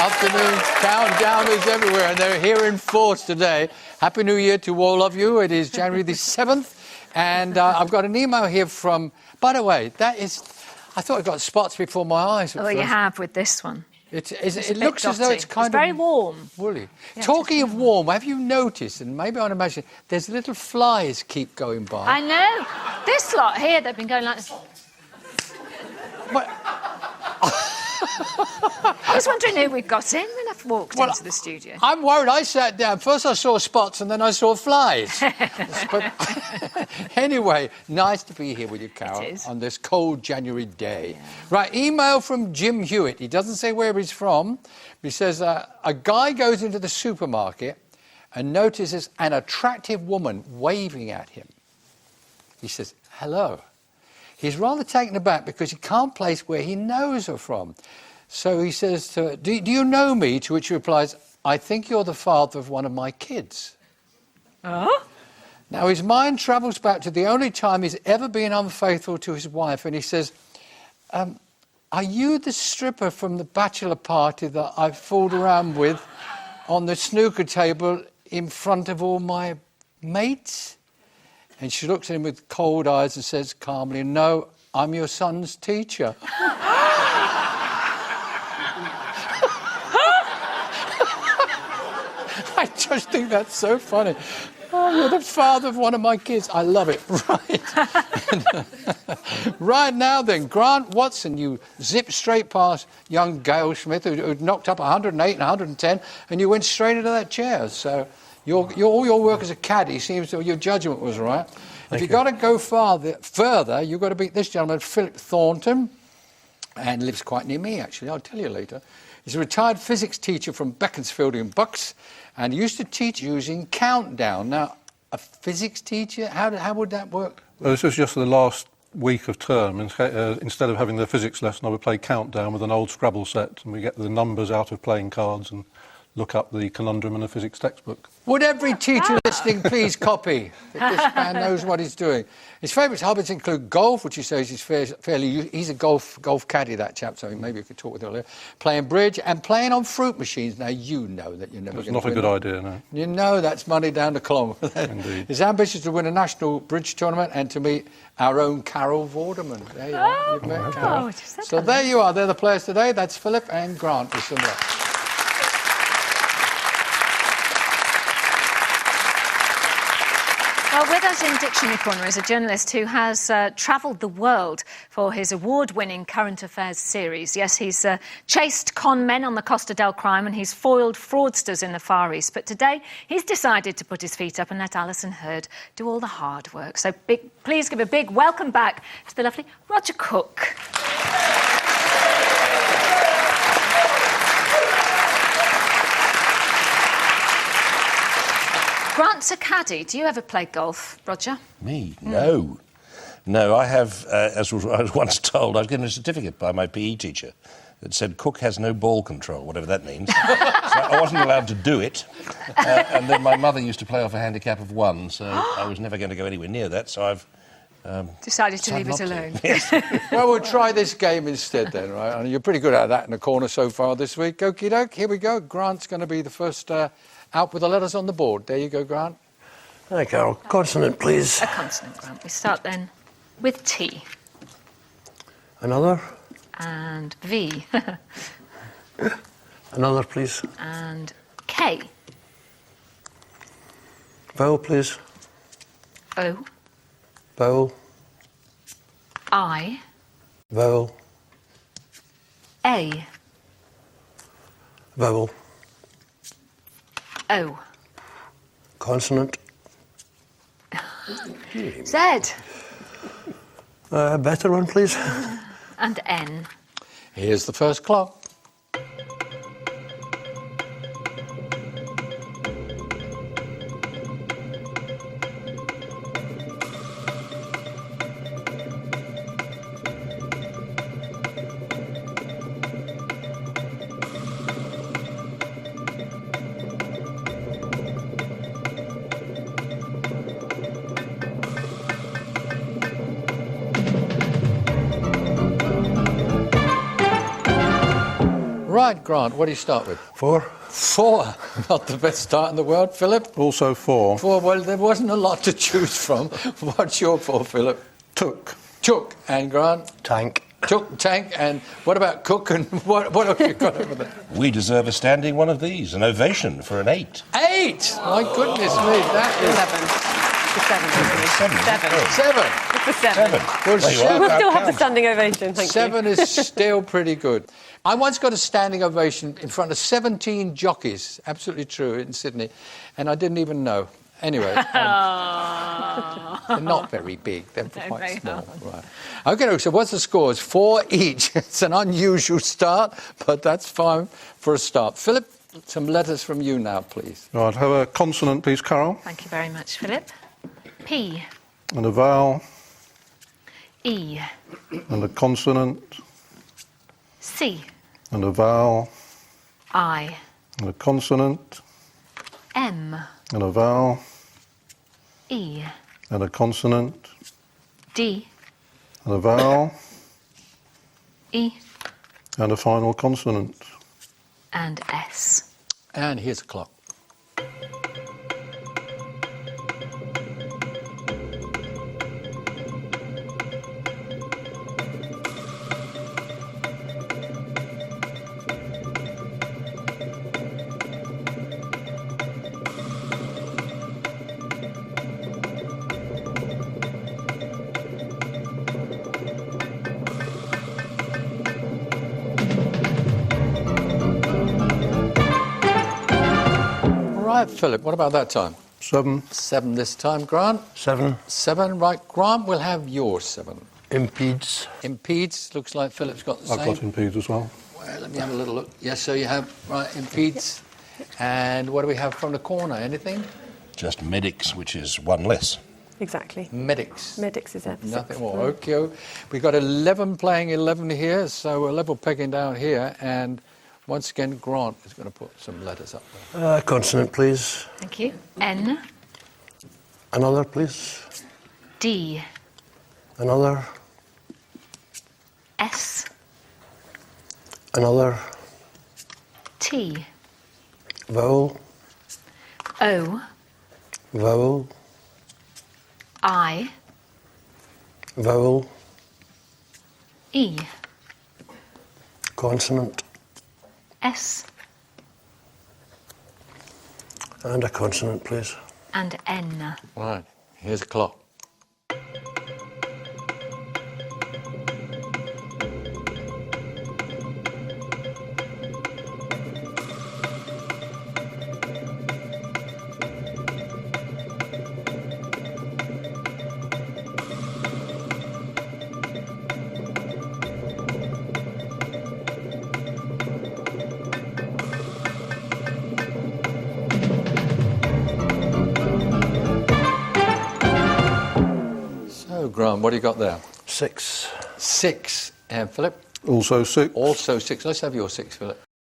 Afternoon countdowners everywhere, and they're here in force today. Happy New Year to all of you. It is January the 7th, and I've got an email here from... By the way, that is... I thought I got spots before my eyes. Oh, you have with this one. It looks as though it's kind of... very warm. Woolly. Yeah, Talking of warm, have you noticed, and maybe I'd imagine, there's little flies keep going by? I know. This lot here, they've been going like this. What? I was wondering who we'd got in when I walked into the studio. I'm worried. I sat down. First I saw spots and then I saw flies. But anyway, nice to be here with you, Carol, on this cold January day. Yeah. Right, email from Jim Hewitt. He doesn't say where he's from. He says, a guy goes into the supermarket and notices an attractive woman waving at him. He says, hello. He's rather taken aback because he can't place where he knows her from. So he says to her, do you know me? To which she replies, I think you're the father of one of my kids. Oh? Now, his mind travels back to the only time he's ever been unfaithful to his wife, and he says, are you the stripper from the bachelor party that I fooled around with on the snooker table in front of all my mates? And she looks at him with cold eyes and says calmly, no, I'm your son's teacher. I just think that's so funny. Oh, you're the father of one of my kids. I love it. Right. Right now, then, Grant Watson, you zipped straight past young Gail Smith, who'd knocked up 108 and 110, and you went straight into that chair. So... all your work as a caddy seems to... Your judgment was right. If you've got to go further, you've got to beat this gentleman, Philip Thornton, and lives quite near me, actually. I'll tell you later. He's a retired physics teacher from Beaconsfield in Bucks, and he used to teach using Countdown. Now, a physics teacher, how would that work? Well, this was just the last week of term. Instead of having the physics lesson, I would play Countdown with an old Scrabble set, and we get the numbers out of playing cards and look up the conundrum in a physics textbook. Would every teacher listening please copy that this man knows what he's doing? His favourite hobbies include golf, which he says is fairly... He's a golf caddy, that chap, so maybe you could talk with him later. Playing bridge and playing on fruit machines. Now, you know that you're never going to win. It's not a good idea, no. You know that's money down the column. Indeed. His ambition is to win a national bridge tournament and to meet our own Carol Vorderman. There you are. You've met Carol. So there you are. They're the players today. That's Philip and Grant. Listen up. Well, with us in Dictionary Corner is a journalist who has travelled the world for his award-winning current affairs series. Yes, he's chased con men on the Costa del Crime and he's foiled fraudsters in the Far East. But today, he's decided to put his feet up and let Alison Hurd do all the hard work. So please give a big welcome back to the lovely Roger Cook. Grant's a caddy. Do you ever play golf, Roger? Me? No. No, I have, as I was once told, I was given a certificate by my PE teacher that said Cook has no ball control, whatever that means. So I wasn't allowed to do it. And then my mother used to play off a handicap of 1, so I was never going to go anywhere near that, so I've... decided to leave it alone. Yes. Well, we'll try this game instead then, right? And you're pretty good at that in the corner so far this week. Okie doke, here we go. Grant's going to be the first... out with the letters on the board. There you go, Grant. Hi, Carol. Consonant, please. A consonant, Grant. We start then with T. Another. And V. Another, please. And K. Vowel, please. O. Vowel. I. Vowel. A. Vowel. O. Consonant. Z. A better one, please. And N. Here's the first clock. Right, Grant, what do you start with? 4. 4. Not the best start in the world, Philip. Also 4. 4, well, there wasn't a lot to choose from. What's your 4, Philip? Took. Chook. And Grant? Tank. Chook, tank. And what about cook? And what have you got over there? We deserve a standing one of these, an ovation for an 8. 8! My goodness me, that is... 7. 7. It's a 7. Well, There you are. 7. We'll still have the standing ovation, thank you. 7 is still pretty good. I once got a standing ovation in front of 17 jockeys, absolutely true, in Sydney, and I didn't even know. Anyway, they're not very big, they're quite small. Right. OK, so what's the scores? 4 each. It's an unusual start, but that's fine for a start. Philip, some letters from you now, please. Right, have a consonant, please, Carol. Thank you very much, Philip. P. And a vowel. E. And a consonant. C. And a vowel. I. And a consonant. M. And a vowel. E. And a consonant. D. And a vowel. E. And a final consonant. And S. And here's a clock. Right, Philip, what about that time? 7. 7 this time, Grant. 7. 7, right. Grant will have your 7. Impedes. Impedes, looks like Philip's got the I've same. got impedes as well. Well, let me have a little look. Yes, so you have, right, impedes. And what do we have from the corner? Anything? Just medics, which is 1 less. Exactly. Medics. Medics is at 6. Nothing more. Okay. We've got 11 playing 11 here, so we're level pegging down here. And once again, Grant is going to put some letters up there. Consonant, please. Thank you. N. Another, please. D. Another. S. Another. T. Vowel. O. Vowel. I. Vowel. E. Consonant. S. And a consonant, please. And N. Right, here's a clock. Grant, what do you got there? 6. 6. And Philip? Also 6. Also 6. Let's have your 6, Philip.